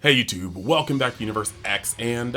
Hey YouTube, welcome back to Universe X, and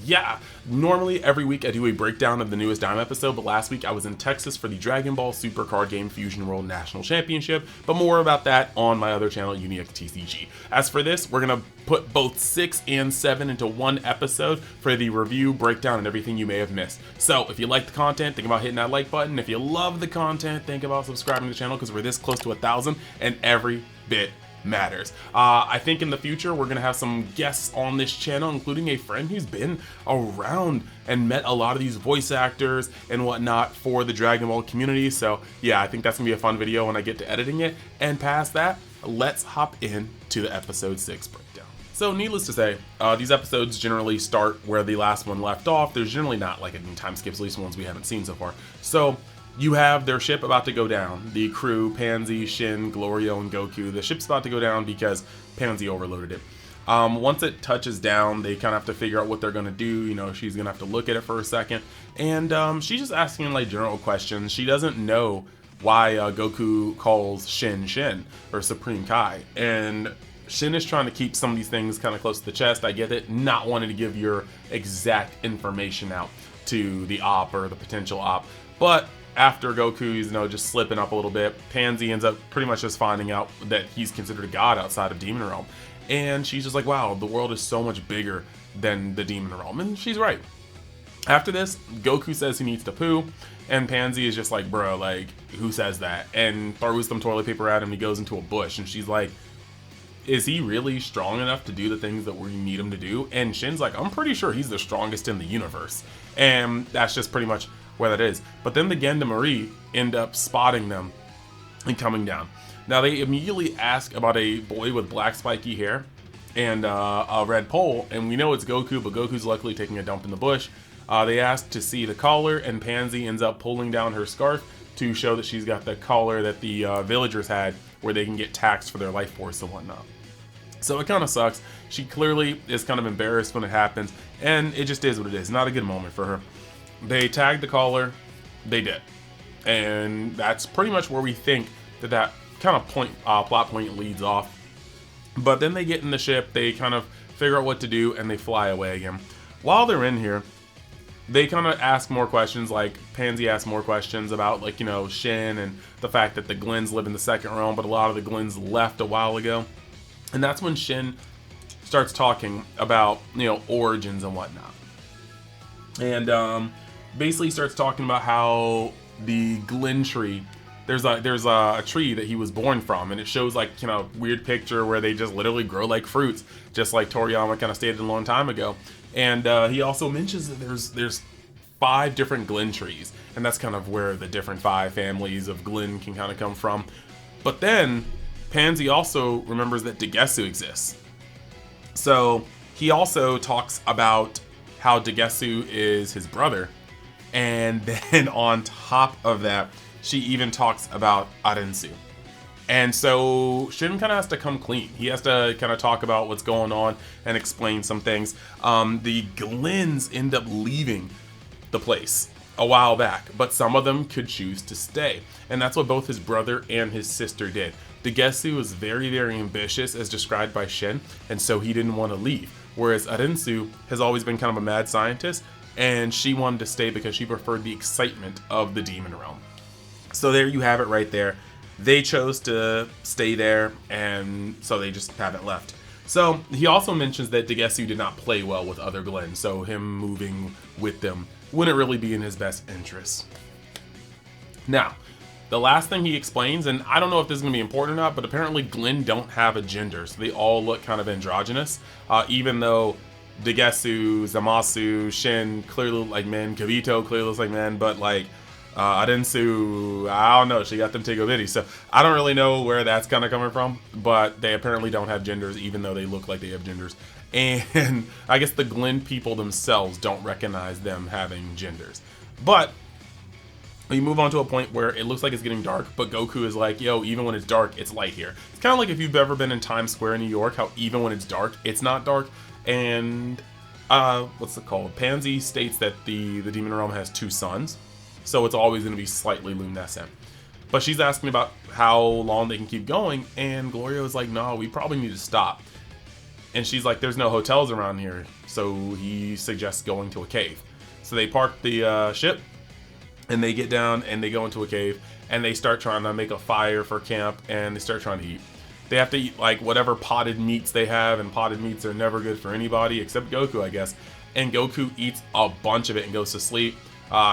yeah, normally every week I do a breakdown of the newest Daima episode, but last week I was in Texas for the Dragon Ball Super Card Game Fusion World National Championship, but more about that on my other channel, UniXTCG. As for this, we're gonna put both 6 and 7 into one episode for the review, breakdown, and everything you may have missed. So if you like the content, think about hitting that like button. If you love the content, think about subscribing to the channel because we're this close to 1,000 and every bit matters. I think in the future we're gonna have some guests on this channel, including a friend who's been around and met a lot of these voice actors and whatnot for the Dragon Ball community. So yeah, I think that's gonna be a fun video when I get to editing it. And past that, let's hop in to the episode 6 breakdown. So needless to say, these episodes generally start where the last one left off. There's generally not like any time skips, at least ones we haven't seen so far. So you have their ship about to go down. The crew, Pansy, Shin, Glorio, and Goku. The ship's about to go down because Pansy overloaded it. Once it touches down, they kind of have to figure out what they're going to do. You know, she's going to have to look at it for a second. And she's just asking like general questions. She doesn't know why Goku calls Shin Shin, or Supreme Kai. And Shin is trying to keep some of these things kind of close to the chest. I get it, not wanting to give your exact information out to the op or the potential op. But after Goku's, just slipping up a little bit, Pansy ends up pretty much just finding out that he's considered a god outside of Demon Realm. And she's just like, wow, the world is so much bigger than the Demon Realm. And she's right. After this, Goku says he needs to poo, and Pansy is just like, bro, like, who says that? And throws some toilet paper at him, and he goes into a bush, and she's like, is he really strong enough to do the things that we need him to do? And Shin's like, I'm pretty sure he's the strongest in the universe. And that's just pretty much where that is. But then the Gendarmerie end up spotting them and coming down. Now they immediately ask about a boy with black spiky hair and a red pole, and we know it's Goku, but Goku's luckily taking a dump in the bush. They ask to see the collar, and Pansy ends up pulling down her scarf to show that she's got the collar that the villagers had, where they can get taxed for their life force and whatnot. So it kind of sucks. She clearly is kind of embarrassed when it happens, and it just is what it is. Not a good moment for her. They tagged the collar, they did. And that's pretty much where we think that kind of plot point leads off. But then they get in the ship, they kind of figure out what to do, and they fly away again. While they're in here, they kind of ask more questions, like Pansy asks more questions about, like, Shin and the fact that the Glens live in the second realm, but a lot of the Glens left a while ago. And that's when Shin starts talking about, origins and whatnot. And basically starts talking about how the Glen tree, there's a tree that he was born from, and it shows like weird picture where they just literally grow like fruits, just like Toriyama kind of stated a long time ago. And he also mentions that there's 5 different Glen trees, and that's kind of where the different 5 families of Glen can kind of come from. But then Pansy also remembers that Dagesu exists, so he also talks about how Dagesu is his brother. And then on top of that, she even talks about Arensu. And so Shin kind of has to come clean. He has to kind of talk about what's going on and explain some things. The Glens end up leaving the place a while back, but some of them could choose to stay. And that's what both his brother and his sister did. Dagesu was very, very ambitious, as described by Shin, and so he didn't want to leave. Whereas Arensu has always been kind of a mad scientist, and she wanted to stay because she preferred the excitement of the Demon Realm. So there you have it right there. They chose to stay there, and so they just haven't left. So he also mentions that Dagesu did not play well with other Glens, so him moving with them wouldn't really be in his best interest. Now, the last thing he explains, and I don't know if this is going to be important or not, but apparently Glen don't have a gender, so they all look kind of androgynous, even though Dagesu, Zamasu, Shin clearly look like men, Kibito clearly looks like men, but like Arensu, I don't know, she got them Tigo Bitty, so I don't really know where that's kind of coming from, but they apparently don't have genders, even though they look like they have genders. And I guess the Glen people themselves don't recognize them having genders. But we move on to a point where it looks like it's getting dark, but Goku is like, yo, even when it's dark, it's light here. It's kind of like if you've ever been in Times Square in New York, how even when it's dark, it's not dark. And what's it called? Pansy states that the Demon Realm has 2 suns, so it's always going to be slightly luminescent. But she's asking about how long they can keep going, and Gloria is like, no, we probably need to stop. And she's like, there's no hotels around here. So he suggests going to a cave. So they park the ship, and they get down and they go into a cave, and they start trying to make a fire for camp, and they start trying to eat. They have to eat like whatever potted meats they have, and potted meats are never good for anybody except Goku, I guess. And Goku eats a bunch of it and goes to sleep.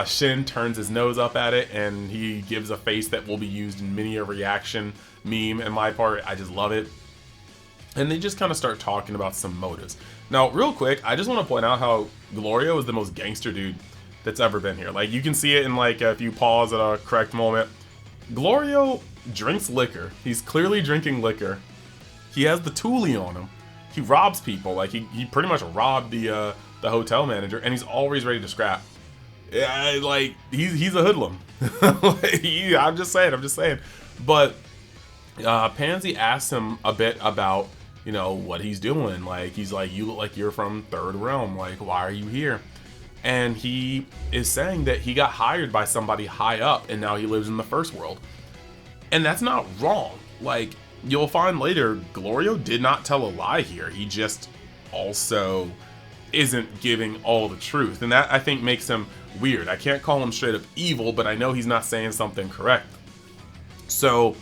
Shin turns his nose up at it, and he gives a face that will be used in many a reaction meme. And my part, I just love it. And they just kind of start talking about some motives. Now, real quick, I just want to point out how Glorio is the most gangster dude that's ever been here. Like, you can see it in, like, if you pause at a correct moment. Glorio drinks liquor. He's clearly drinking liquor. He has the toolie on him. He robs people. Like, he pretty much robbed the hotel manager, and he's always ready to scrap. Yeah, like, he's a hoodlum. I'm just saying. But Pansy asks him a bit about, you know, what he's doing. Like, he's like, you look like you're from Third Realm. Like, why are you here? And he is saying that he got hired by somebody high up, and now he lives in the first world. And that's not wrong. Like, you'll find later, Glorio did not tell a lie here. He just also isn't giving all the truth. And that, I think, makes him weird. I can't call him straight up evil, but I know he's not saying something correct. So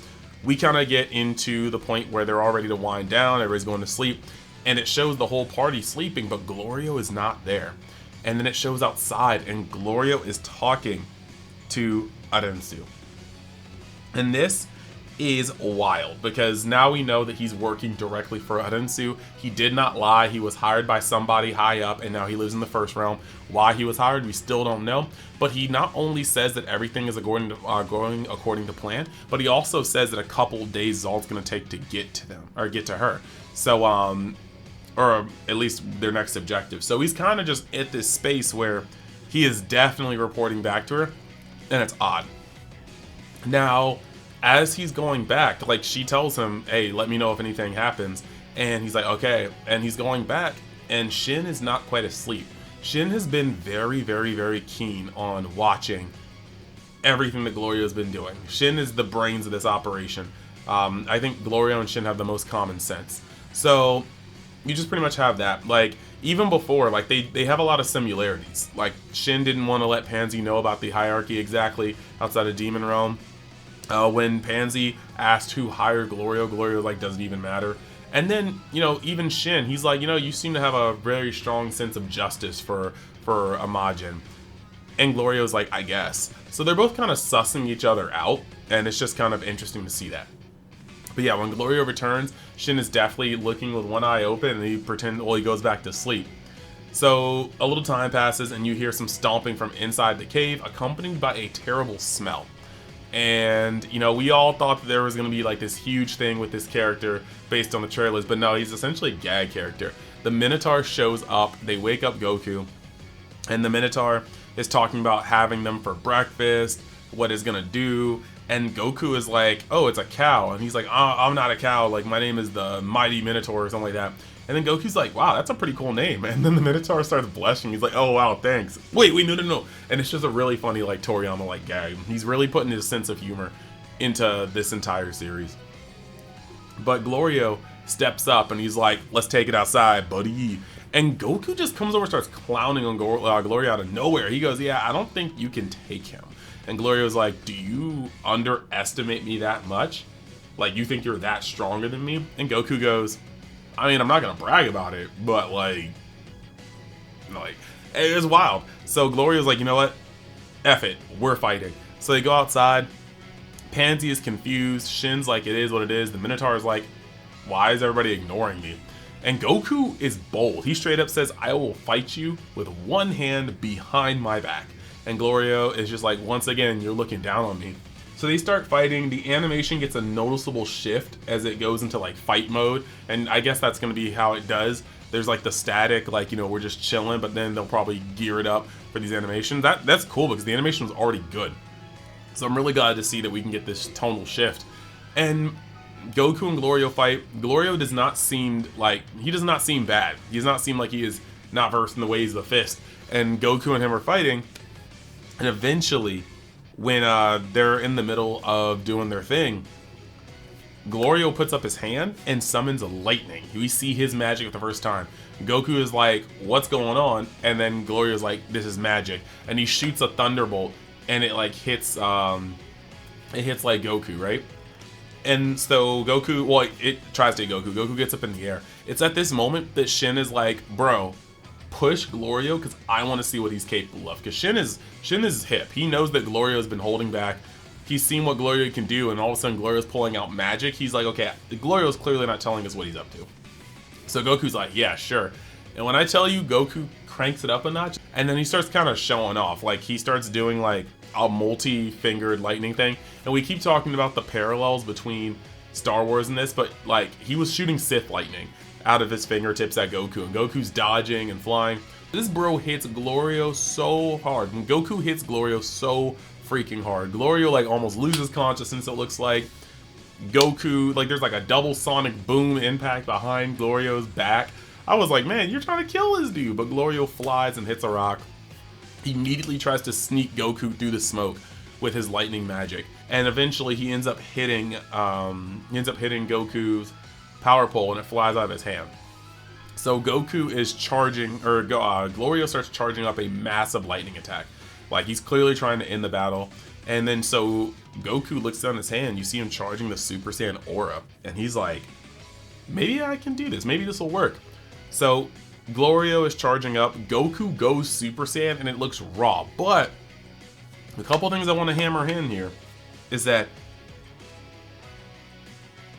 we kind of get into the point where they're all ready to wind down. Everybody's going to sleep. And it shows the whole party sleeping, but Glorio is not there. And then it shows outside, and Glorio is talking to Arensu. And this is wild, because now we know that he's working directly for Arensu. He did not lie. He was hired by somebody high up, and now he lives in the first realm. Why he was hired, we still don't know. But he not only says that everything is going according to plan, but he also says that a couple days is all it's going to take to get to them, or get to her. So, or at least their next objective. So he's kind of just at this space where he is definitely reporting back to her, and it's odd. Now, as he's going back, like, she tells him, hey, let me know if anything happens. And he's like, okay. And he's going back, and Shin is not quite asleep. Shin has been very, very, very keen on watching everything that Glorio's been doing. Shin is the brains of this operation. I think Glorio and Shin have the most common sense. So you just pretty much have that. Like, even before, like, they have a lot of similarities. Like, Shin didn't want to let Pansy know about the hierarchy exactly outside of Demon Realm. When Pansy asked who hired Glorio, Glorio, like, doesn't even matter. And then, you know, even Shin, he's like, you know, you seem to have a very strong sense of justice for Imagine. And Glorio's like, I guess. So they're both kind of sussing each other out, and it's just kind of interesting to see that. But yeah, when Glorio returns, Shin is definitely looking with one eye open, and he goes back to sleep. So a little time passes, and you hear some stomping from inside the cave, accompanied by a terrible smell. And, you know, we all thought that there was going to be like this huge thing with this character based on the trailers, but no, he's essentially a gag character. The Minotaur shows up, they wake up Goku, and the Minotaur is talking about having them for breakfast, what it's going to do. And Goku is like, oh, it's a cow. And he's like, oh, I'm not a cow. Like, my name is the Mighty Minotaur or something like that. And then Goku's like, wow, that's a pretty cool name. And then the Minotaur starts blushing. He's like, oh, wow, thanks. Wait, no. And it's just a really funny, like, Toriyama-like gag. He's really putting his sense of humor into this entire series. But Glorio steps up and he's like, let's take it outside, buddy. And Goku just comes over and starts clowning on Glorio out of nowhere. He goes, yeah, I don't think you can take him. And Glorio's like, do you underestimate me that much? Like, you think you're that stronger than me? And Goku goes, I mean, I'm not going to brag about it, but like, it's wild. So Glorio's like, you know what? F it. We're fighting. So they go outside. Pansy is confused. Shin's like, it is what it is. The Minotaur is like, why is everybody ignoring me? And Goku is bold. He straight up says, I will fight you with one hand behind my back. And Glorio is just like, once again, you're looking down on me. So they start fighting. The animation gets a noticeable shift as it goes into like fight mode. And I guess that's going to be how it does. There's like the static, like, you know, we're just chilling, but then they'll probably gear it up for these animations. That's cool because the animation was already good. So I'm really glad to see that we can get this tonal shift. And Goku and Glorio fight. Glorio does not seem bad. He does not seem like he is not versed in the ways of the fist. And Goku and him are fighting. And eventually, when they're in the middle of doing their thing, Glorio puts up his hand and summons lightning. We see his magic for the first time. Goku is like, what's going on? And then Glorio's like, this is magic. And he shoots a thunderbolt and it like hits like Goku, right? And so Goku, well, it tries to hit Goku. Goku gets up in the air. It's at this moment that Shin is like, bro, push Glorio because I want to see what he's capable of. Because Shin is hip. He knows that Glorio's been holding back. He's seen what Glorio can do, and all of a sudden Glorio's pulling out magic. He's like, okay, Glorio's clearly not telling us what he's up to. So Goku's like, yeah, sure. And when I tell you, Goku cranks it up a notch, and then he starts kind of showing off. Like, he starts doing like a multi-fingered lightning thing. And we keep talking about the parallels between Star Wars and this, but like, he was shooting Sith lightning out of his fingertips at Goku, and Goku's dodging and flying. This bro hits Glorio so hard. When Goku hits Glorio so freaking hard, Glorio like almost loses consciousness, it looks like. Goku, like there's like a double sonic boom impact behind Glorio's back. I was like, man, you're trying to kill this dude, but Glorio flies and hits a rock. He immediately tries to sneak Goku through the smoke with his lightning magic, and eventually he ends up hitting Goku's power pole, and it flies out of his hand. So Goku is charging, or Glorio starts charging up a massive lightning attack. Like, he's clearly trying to end the battle. And then so Goku looks down his hand, you see him charging the Super Saiyan aura, and he's like, maybe I can do this, maybe this will work. So Glorio is charging up, Goku goes Super Saiyan, and it looks raw. But a couple things I want to hammer in here is that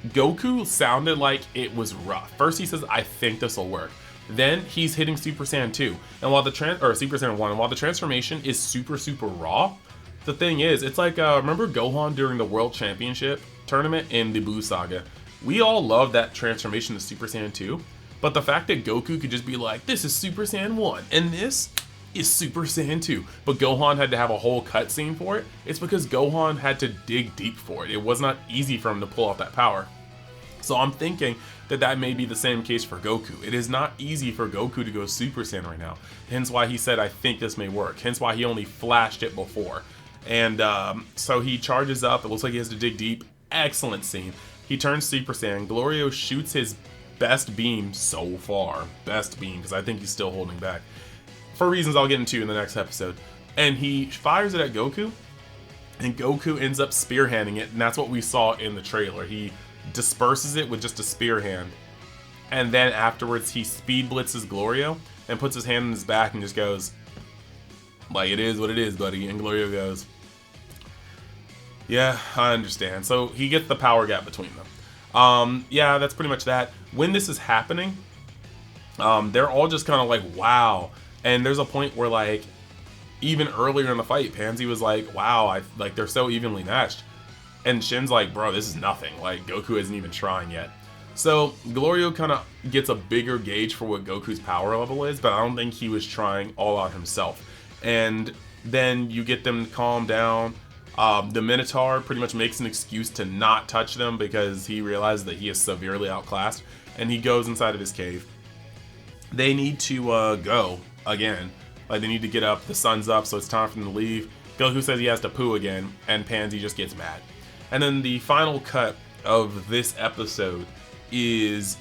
Goku sounded like it was rough. First he says, I think this will work. Then he's hitting Super Saiyan 2. And while the Super Saiyan 1, and while the transformation is super raw, the thing is, it's like, remember Gohan during the World Championship tournament in the Buu Saga? We all love that transformation to Super Saiyan 2, but the fact that Goku could just be like, this is Super Saiyan 1, and this is Super Saiyan 2, but Gohan had to have a whole cutscene for it, it's because Gohan had to dig deep for it. It was not easy for him to pull out that power. So I'm thinking that that may be the same case for Goku. It is not easy for Goku to go Super Saiyan right now. Hence why he said, I think this may work. Hence why he only flashed it before. And so he charges up. It looks like he has to dig deep. Excellent scene. He turns Super Saiyan. Glorio shoots his best beam so far. Best beam, because I think he's still holding back. For reasons I'll get into in the next episode. And he fires it at Goku. And Goku ends up spearhanding it. And that's what we saw in the trailer. He disperses it with just a spear hand, and then afterwards he speed blitzes Glorio and puts his hand in his back and just goes like, it is what it is, buddy. And Glorio goes, yeah, I understand. So he gets the power gap between them. Yeah, that's pretty much that. When this is happening, they're all just kind of like, wow. And there's a point where, like, even earlier in the fight, Pansy was like, wow, like they're so evenly matched. And Shin's like, bro, this is nothing. Like, Goku isn't even trying yet. So Glorio kind of gets a bigger gauge for what Goku's power level is, but I don't think he was trying all out himself. And then you get them to calm down. The Minotaur pretty much makes an excuse to not touch them because he realizes that he is severely outclassed, and he goes inside of his cave. They need to go again. Like, they need to get up. The sun's up, so it's time for them to leave. Goku says he has to poo again, and Pansy just gets mad. And then the final cut of this episode is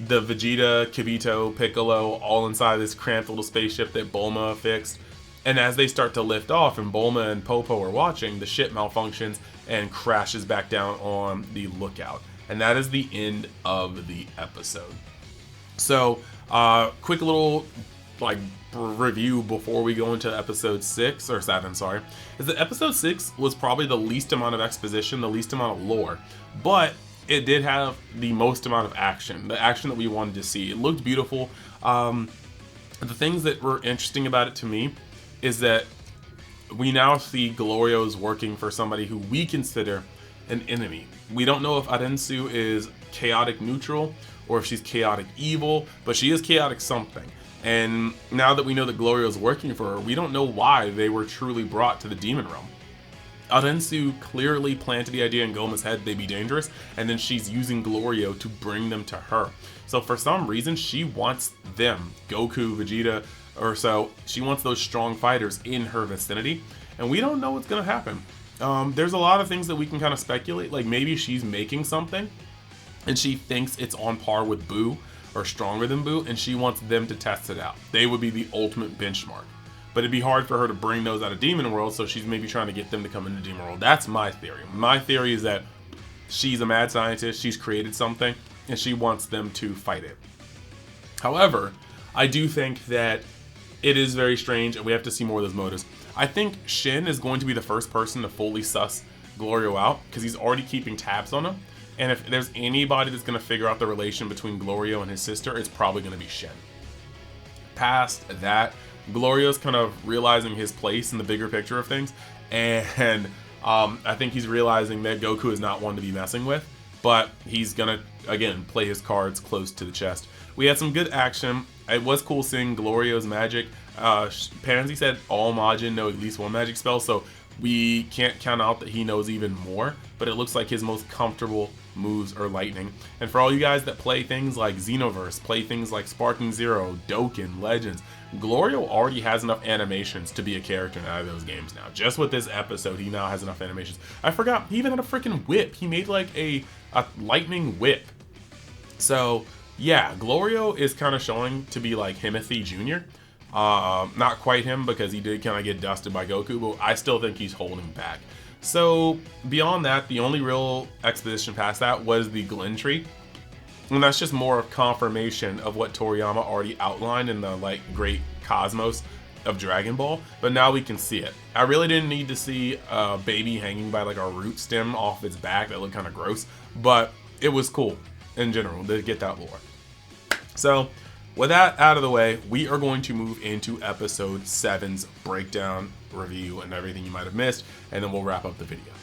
the Vegeta, Kibito, Piccolo all inside this cramped little spaceship that Bulma fixed. And as they start to lift off and Bulma and Popo are watching, the ship malfunctions and crashes back down on the Lookout. And that is the end of the episode. So, quick little like review before we go into episode 6 or 7, sorry, is that episode 6 was probably the least amount of exposition, the least amount of lore, but it did have the most amount of action, the action that we wanted to see. It looked beautiful. The things that were interesting about it to me is that we now see Glorio's working for somebody who we consider an enemy. We don't know if Arensu is chaotic neutral or if she's chaotic evil, but she is chaotic something. And now that we know that Glorio is working for her, we don't know why they were truly brought to the Demon Realm. Arensu clearly planted the idea in Goma's head they'd be dangerous, and then she's using Glorio to bring them to her. So for some reason, she wants them, Goku, Vegeta, or so, she wants those strong fighters in her vicinity, and we don't know what's going to happen. There's a lot of things that we can kind of speculate. Like maybe she's making something and she thinks it's on par with Boo or stronger than Boo, and she wants them to test it out. They would be the ultimate benchmark. But it'd be hard for her to bring those out of Demon World, so she's maybe trying to get them to come into Demon World. That's my theory. My theory is that she's a mad scientist, she's created something, and she wants them to fight it. However, I do think that it is very strange, and we have to see more of those motives. I think Shin is going to be the first person to fully suss Glorio out, because he's already keeping tabs on him. And if there's anybody that's going to figure out the relation between Glorio and his sister, it's probably going to be Shin. Past that, Glorio's kind of realizing his place in the bigger picture of things, and I think he's realizing that Goku is not one to be messing with, but he's gonna, again, play his cards close to the chest. We had some good action. It was cool seeing Glorio's magic. Pansy said all Majin know at least one magic spell, so we can't count out that he knows even more, but it looks like his most comfortable moves are lightning. And for all you guys that play things like Xenoverse, play things like Sparking Zero, Dokkan, Legends, Glorio already has enough animations to be a character in either of those games now. Just with this episode, he now has enough animations. I forgot, he even had a freaking whip. He made like a lightning whip. So yeah, Glorio is kind of showing to be like Himothy Jr. Not quite him, because he did kind of get dusted by Goku, but I still think he's holding back. So beyond that, the only real exposition past that was the Glen Tree. And that's just more of confirmation of what Toriyama already outlined in the like great cosmos of Dragon Ball, but now we can see it. I really didn't need to see a baby hanging by like a root stem off its back. That looked kind of gross, but it was cool in general to get that lore. So with that out of the way, we are going to move into episode 7's breakdown, review, and everything you might have missed, and then we'll wrap up the video.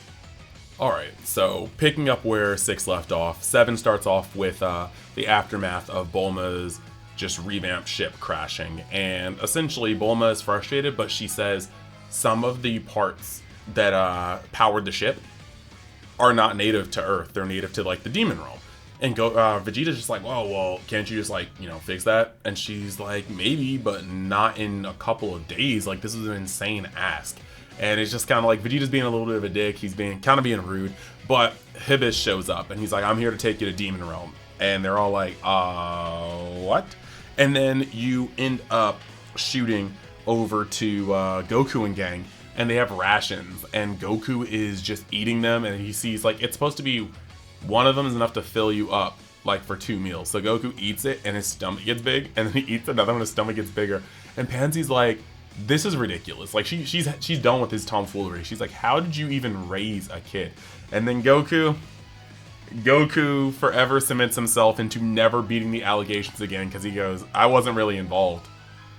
Alright, so picking up where 6 left off, 7 starts off with the aftermath of Bulma's just revamped ship crashing, and essentially Bulma is frustrated, but she says some of the parts that powered the ship are not native to Earth, they're native to like the Demon Realm. And Vegeta's just like, oh, well, can't you just like, you know, fix that? And she's like, maybe, but not in a couple of days. Like, this is an insane ask. And it's just kind of like Vegeta's being a little bit of a dick. He's being kind of being rude. But Hibis shows up and he's like, I'm here to take you to Demon Realm. And they're all like, what? And then you end up shooting over to Goku and gang. And they have rations. And Goku is just eating them. And he sees, like, it's supposed to be one of them is enough to fill you up, like, for 2 meals. So Goku eats it and his stomach gets big, and then he eats another one and his stomach gets bigger. And Pansy's like, this is ridiculous. Like, she's done with his tomfoolery. She's like, how did you even raise a kid? And then Goku forever cements himself into never beating the allegations again, because he goes, I wasn't really involved.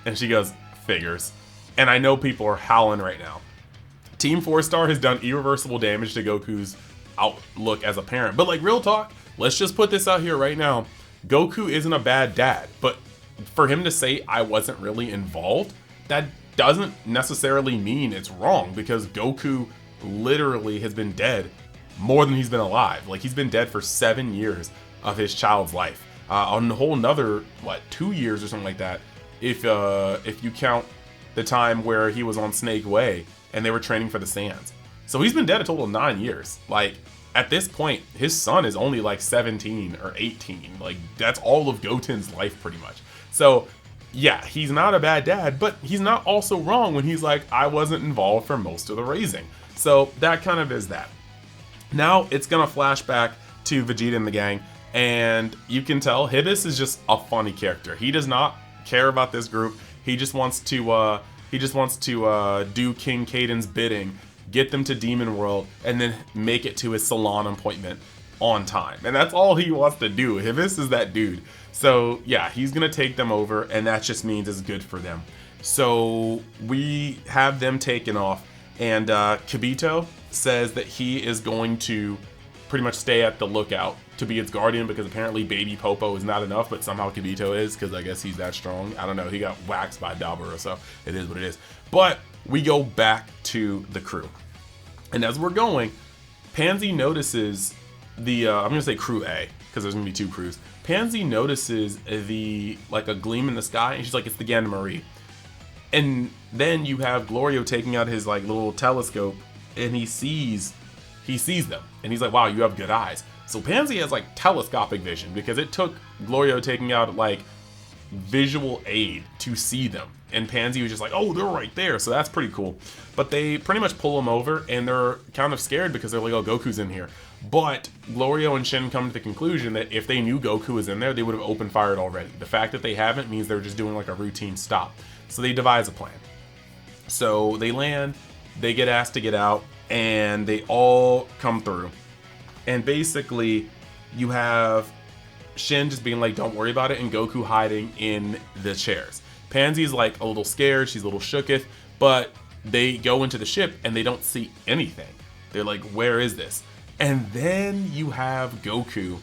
And she goes, figures. And I know people are howling right now. Team 4-Star has done irreversible damage to Goku's outlook as a parent, but like, real talk, let's just put this out here right now. Goku isn't a bad dad, but for him to say I wasn't really involved, that doesn't necessarily mean it's wrong, because Goku literally has been dead more than he's been alive. Like, he's been dead for 7 years of his child's life, on a whole another 2 years or something like that, if you count the time where he was on Snake Way and they were training for the Saiyans. So he's been dead a total of 9 years. Like, at this point, his son is only like 17 or 18. Like, that's all of Goten's life pretty much. So yeah, he's not a bad dad, but he's not also wrong when he's like, I wasn't involved for most of the raising. So that kind of is that. Now it's gonna flash back to Vegeta and the gang, and you can tell Hibis is just a funny character. He does not care about this group. He just wants to do King Caden's bidding, get them to Demon World, and then make it to his salon appointment on time. And that's all he wants to do. Hibis is that dude. So yeah, he's gonna take them over, and that just means it's good for them. So we have them taken off, and Kibito says that he is going to pretty much stay at the lookout to be its guardian, because apparently Baby Popo is not enough, but somehow Kibito is, because I guess he's that strong. I don't know, he got waxed by Dabura, so it is what it is. But we go back to the crew, and as we're going, Pansy notices the I'm gonna say crew A, because there's gonna be 2 crews. Pansy notices a gleam in the sky, and she's like, it's the Ganda Marie. And then you have Glorio taking out his like little telescope and he sees them, and he's like, wow, you have good eyes. So Pansy has like telescopic vision, because it took Glorio taking out like visual aid to see them, and Pansy was just like, oh, they're right there. So that's pretty cool. But they pretty much pull him over, and they're kind of scared because they're like, oh, Goku's in here. But Glorio and Shin come to the conclusion that if they knew Goku was in there, they would have open fired already. The fact that they haven't means they're just doing like a routine stop. So they devise a plan. So they land, they get asked to get out, and they all come through. And basically, you have Shin just being like, don't worry about it, and Goku hiding in the chairs. Pansy's like a little scared, she's a little shooketh, but they go into the ship and they don't see anything. They're like, where is this? And then you have Goku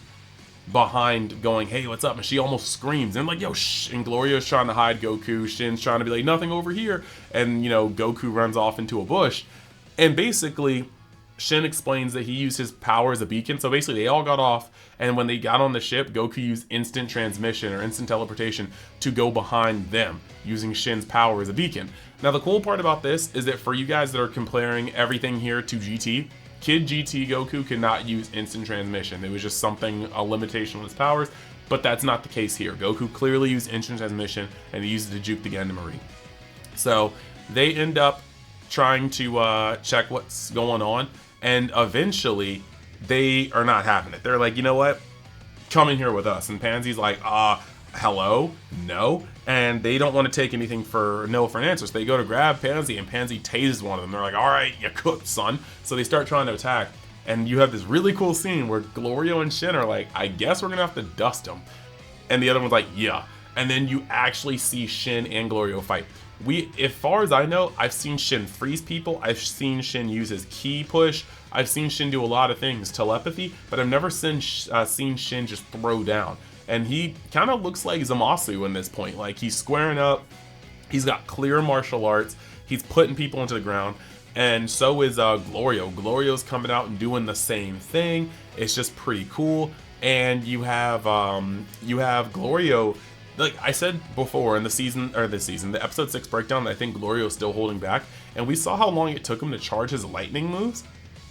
behind going, hey, what's up? And she almost screams. And I'm like, yo, shh. And Glorio's trying to hide Goku. Shin's trying to be like, nothing over here. And, you know, Goku runs off into a bush. And basically, Shin explains that he used his power as a beacon. So basically, they all got off. And when they got on the ship, Goku used instant transmission or instant teleportation to go behind them, using Shin's power as a beacon. Now, the cool part about this is that for you guys that are comparing everything here to GT, Kid GT Goku could not use instant transmission. It was just something, a limitation on his powers, but that's not the case here. Goku clearly used instant transmission, and he used it to juke the Gundam. So they end up trying to check what's going on, and eventually they are not having it. They're like, you know what? Come in here with us. And Pansy's like, hello? No. And they don't want to take anything for an answer. So they go to grab Pansy, and Pansy tases one of them. They're like, all right, you cooked, son. So they start trying to attack. And you have this really cool scene where Glorio and Shin are like, I guess we're going to have to dust him. And the other one's like, yeah. And then you actually see Shin and Glorio fight. As far as I know, I've seen Shin freeze people. I've seen Shin use his ki push. I've seen Shin do a lot of things, telepathy, but I've never seen Shin just throw down. And he kind of looks like Zamasu in this point. Like, he's squaring up. He's got clear martial arts. He's putting people into the ground. And so is Glorio. Glorio's coming out and doing the same thing. It's just pretty cool. And you have Glorio. Like I said before in the episode 6 breakdown, I think Glorio's still holding back. And we saw how long it took him to charge his lightning moves.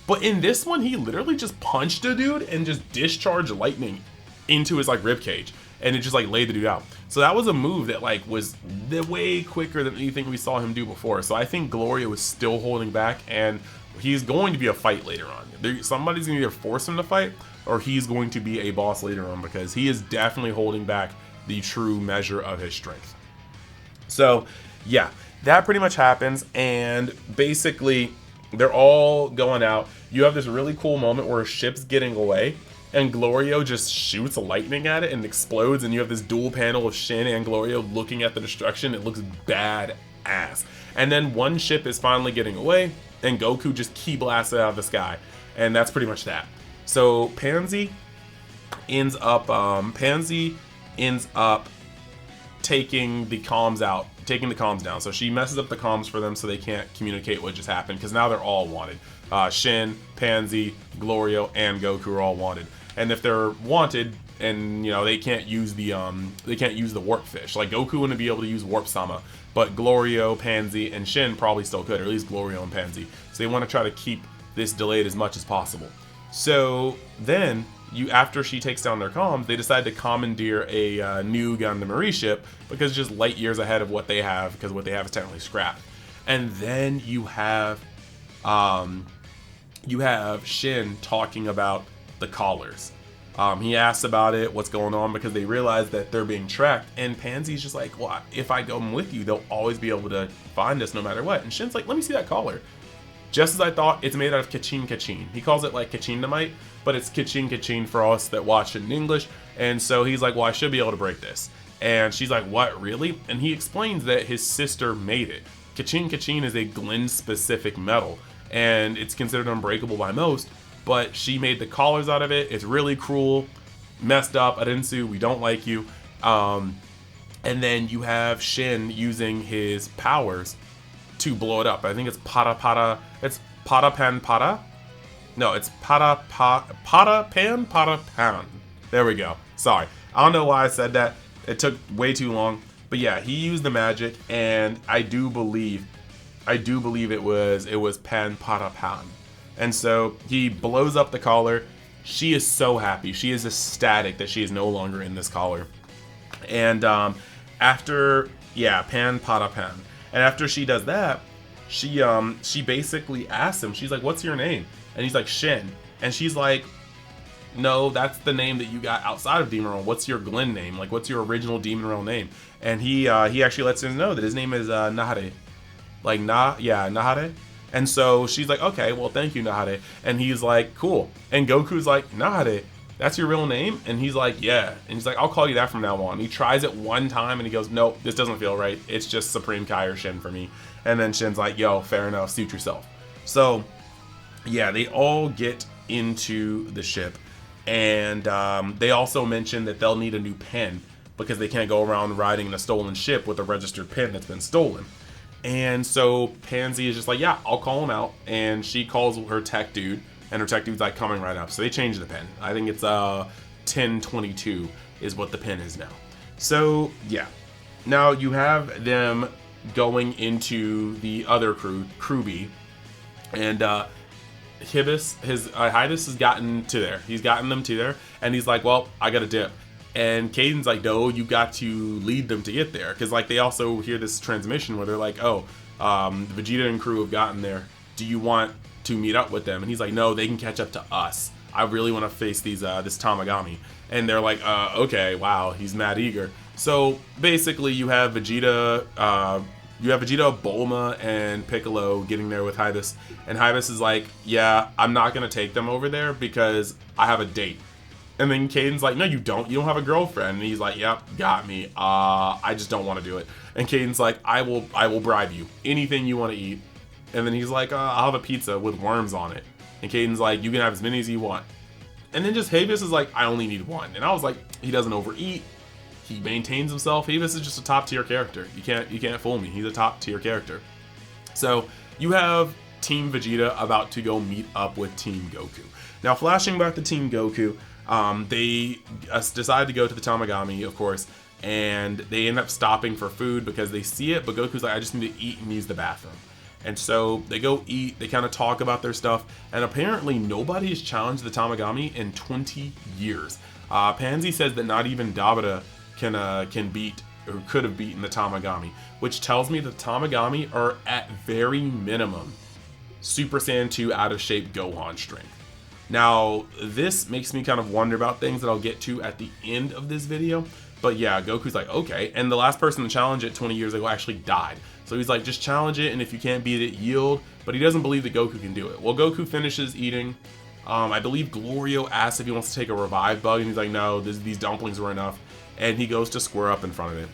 But in this one, he literally just punched a dude and just discharged lightning into his like rib cage, and it just like laid the dude out. So that was a move that like was way quicker than anything we saw him do before. So I think Glorio is still holding back, and he's going to be a fight later on. Somebody's gonna either force him to fight, or he's going to be a boss later on, because he is definitely holding back the true measure of his strength. So yeah, that pretty much happens, and basically they're all going out. You have this really cool moment where a ship's getting away, and Glorio just shoots lightning at it and explodes, and you have this dual panel of Shin and Glorio looking at the destruction. It looks badass. And then one ship is finally getting away, and Goku just ki blasts it out of the sky. And that's pretty much that. So Pansy ends up taking the comms down. So she messes up the comms for them so they can't communicate what just happened, because now they're all wanted. Shin, Pansy, Glorio, and Goku are all wanted. And if they're wanted, and you know, they can't use the warp fish. Like, Goku wouldn't be able to use warp sama, but Glorio, Pansy, and Shin probably still could, or at least Glorio and Pansy. So they want to try to keep this delayed as much as possible. So then, after she takes down their comms, they decide to commandeer a new Gundam ship, because it's just light years ahead of what they have, because what they have is technically scrap. And then you have Shin talking about the collars. He asks about it, what's going on, because they realize that they're being tracked, and Pansy's just like, well, if I go with you, they'll always be able to find us no matter what. And Shin's like, let me see that collar. Just as I thought, it's made out of kachin kachin. He calls it like kachinamite, but it's kachin kachin for us that watch it in English. And so he's like, well, I should be able to break this. And she's like, what, really? And he explains that his sister made it. Kachin kachin is a Glen specific metal, and it's considered unbreakable by most, but she made the collars out of it. It's really cruel, messed up. Adensu, we don't like you. And then you have Shin using his powers to blow it up. I think it's it's pada pan pada. No, it's pada pan. There we go. Sorry, I don't know why I said that. It took way too long. But yeah, he used the magic, and I do believe I do believe it was Pan Para Pan. And so he blows up the collar. She is so happy. She is ecstatic that she is no longer in this collar. And after, yeah, Pan Para Pan. And after she does that, she basically asks him, she's like, what's your name? And he's like, Shin. And she's like, no, that's the name that you got outside of Demon Realm. What's your Glen name? Like, what's your original Demon Realm name? And he actually lets him know that his name is Nahare. Like, Nahare. And so she's like, okay, well, thank you, Nahare. And he's like, cool. And Goku's like, Nahare, that's your real name? And he's like, yeah. And he's like, I'll call you that from now on. He tries it one time and he goes, nope, this doesn't feel right. It's just Supreme Kai or Shin for me. And then Shin's like, yo, fair enough, suit yourself. So, yeah, they all get into the ship. And they also mention that they'll need a new pen because they can't go around riding in a stolen ship with a registered pen that's been stolen. And so Pansy is just like, yeah, I'll call him out. And she calls her tech dude, and her tech dude's like coming right up. So they change the pen. I think it's 1022 is what the pen is now. So yeah, now you have them going into the other crew B, and Hibis has gotten to there. He's gotten them to there, and he's like, well, I gotta dip. And Caden's like, no, you got to lead them to get there. Because, like, they also hear this transmission where they're like, oh, Vegeta and crew have gotten there. Do you want to meet up with them? And he's like, no, they can catch up to us. I really want to face this Tamagami. And they're like, okay, wow, he's mad eager. So, basically, you have Vegeta, Bulma, and Piccolo getting there with Hibis. And Hibis is like, yeah, I'm not going to take them over there because I have a date. And then Caden's like, no, you don't. You don't have a girlfriend. And he's like, yep, got me. I just don't want to do it. And Caden's like, I will bribe you. Anything you want to eat. And then he's like, I'll have a pizza with worms on it. And Caden's like, you can have as many as you want. And then just Hibis is like, I only need one. And I was like, he doesn't overeat. He maintains himself. Hibis is just a top tier character. You can't fool me. He's a top tier character. So you have Team Vegeta about to go meet up with Team Goku. Now, flashing back to Team Goku, they decide to go to the Tamagami, of course, and they end up stopping for food because they see it, but Goku's like, I just need to eat and use the bathroom. And so they go eat, they kind of talk about their stuff, and apparently nobody has challenged the Tamagami in 20 years. Pansy says that not even Dabura can beat, or could have beaten the Tamagami, which tells me the Tamagami are at very minimum Super Saiyan 2 out of shape Gohan strength. Now, this makes me kind of wonder about things that I'll get to at the end of this video. But yeah, Goku's like, okay. And the last person to challenge it 20 years ago actually died. So he's like, just challenge it, and if you can't beat it, yield. But he doesn't believe that Goku can do it. Well, Goku finishes eating. I believe Glorio asks if he wants to take a revive bug, and he's like, no, these dumplings were enough. And he goes to square up in front of it.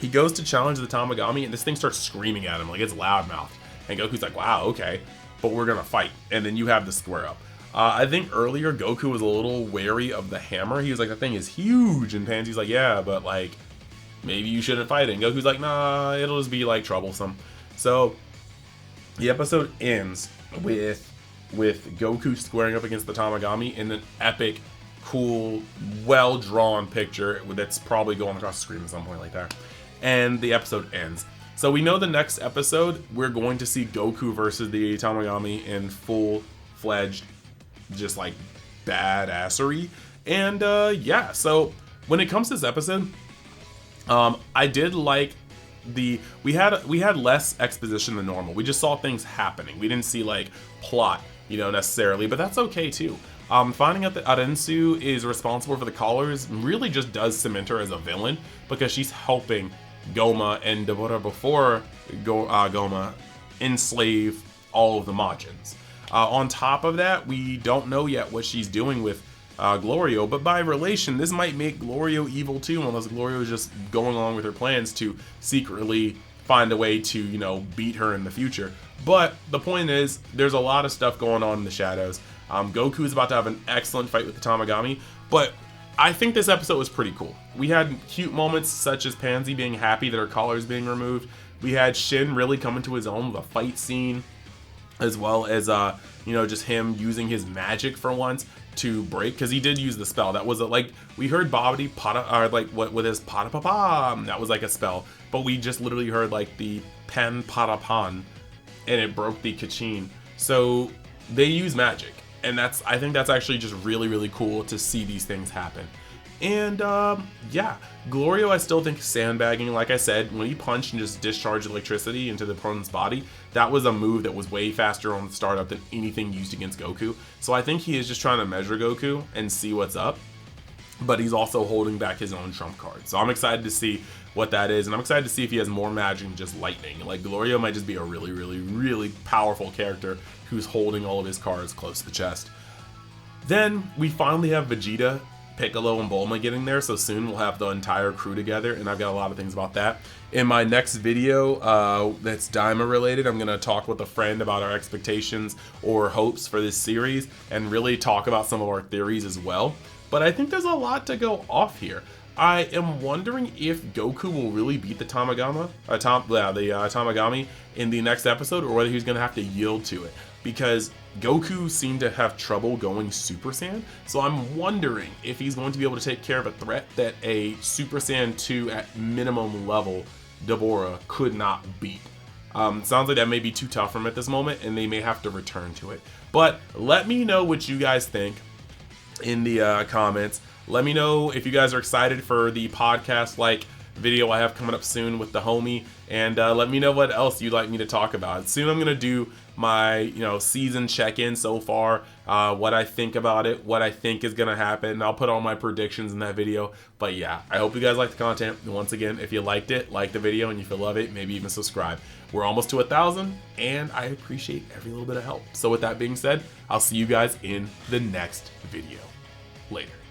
He goes to challenge the Tamagami, and this thing starts screaming at him like it's loudmouthed. And Goku's like, wow, okay, but we're gonna fight. And then you have the square up. I think earlier Goku was a little wary of the hammer. He was like, that thing is huge. And Pansy's like, yeah, but like, maybe you shouldn't fight it. And Goku's like, nah, it'll just be like troublesome. So the episode ends with Goku squaring up against the Tamagami in an epic, cool, well-drawn picture that's probably going across the screen at some point like that. And the episode ends. So we know the next episode, we're going to see Goku versus the Tamagami in full-fledged, just like badassery. And yeah, so when it comes to this episode, I did like we had less exposition than normal. We just saw things happening. We didn't see like plot, necessarily, but that's okay too. Finding out that Arensu is responsible for the collars really just does cement her as a villain, because she's helping Goma and Dabura before Goma enslave all of the Majins. On top of that, we don't know yet what she's doing with Glorio, but by relation, this might make Glorio evil too, unless Glorio is just going along with her plans to secretly find a way to, beat her in the future. But the point is, there's a lot of stuff going on in the shadows. Goku is about to have an excellent fight with the Tamagami, but I think this episode was pretty cool. We had cute moments such as Pansy being happy that her collar is being removed. We had Shin really coming to his own with a fight scene, as well as just him using his magic for once to break, because he did use the spell. That was like, we heard Babidi Pada, or like what with his Pada Papa, that was like a spell, but we just literally heard like the Pen Pada Pan and it broke the Kachin. So they use magic, and I think that's actually just really, really cool to see these things happen. And yeah, Glorio I still think sandbagging. Like I said, when he punched and just discharged electricity into the opponent's body, that was a move that was way faster on the startup than anything used against Goku. So I think he is just trying to measure Goku and see what's up, but he's also holding back his own trump card. So I'm excited to see what that is, and I'm excited to see if he has more magic than just lightning. Like, Glorio might just be a really, really, really powerful character who's holding all of his cards close to the chest. Then we finally have Vegeta, Piccolo, and Bulma getting there, so soon we'll have the entire crew together, and I've got a lot of things about that. In my next video that's Daima related, I'm going to talk with a friend about our expectations or hopes for this series, and really talk about some of our theories as well. But I think there's a lot to go off here. I am wondering if Goku will really beat the Tamagami in the next episode, or whether he's going to have to yield to it, because Goku seemed to have trouble going Super Saiyan. So I'm wondering if he's going to be able to take care of a threat that a Super Saiyan 2 at minimum level Dabura could not beat. Sounds like that may be too tough for him at this moment, and they may have to return to it. But let me know what you guys think in the comments. Let me know if you guys are excited for the podcast like video I have coming up soon with the homie, and let me know what else you'd like me to talk about. Soon I'm gonna do my season check-in so far, what I think about it, what I think is gonna happen. I'll put all my predictions in that video. But yeah, I hope you guys like the content. And once again, if you liked it, like the video, and if you love it, maybe even subscribe. We're almost to 1,000, and I appreciate every little bit of help. So with that being said, I'll see you guys in the next video. Later.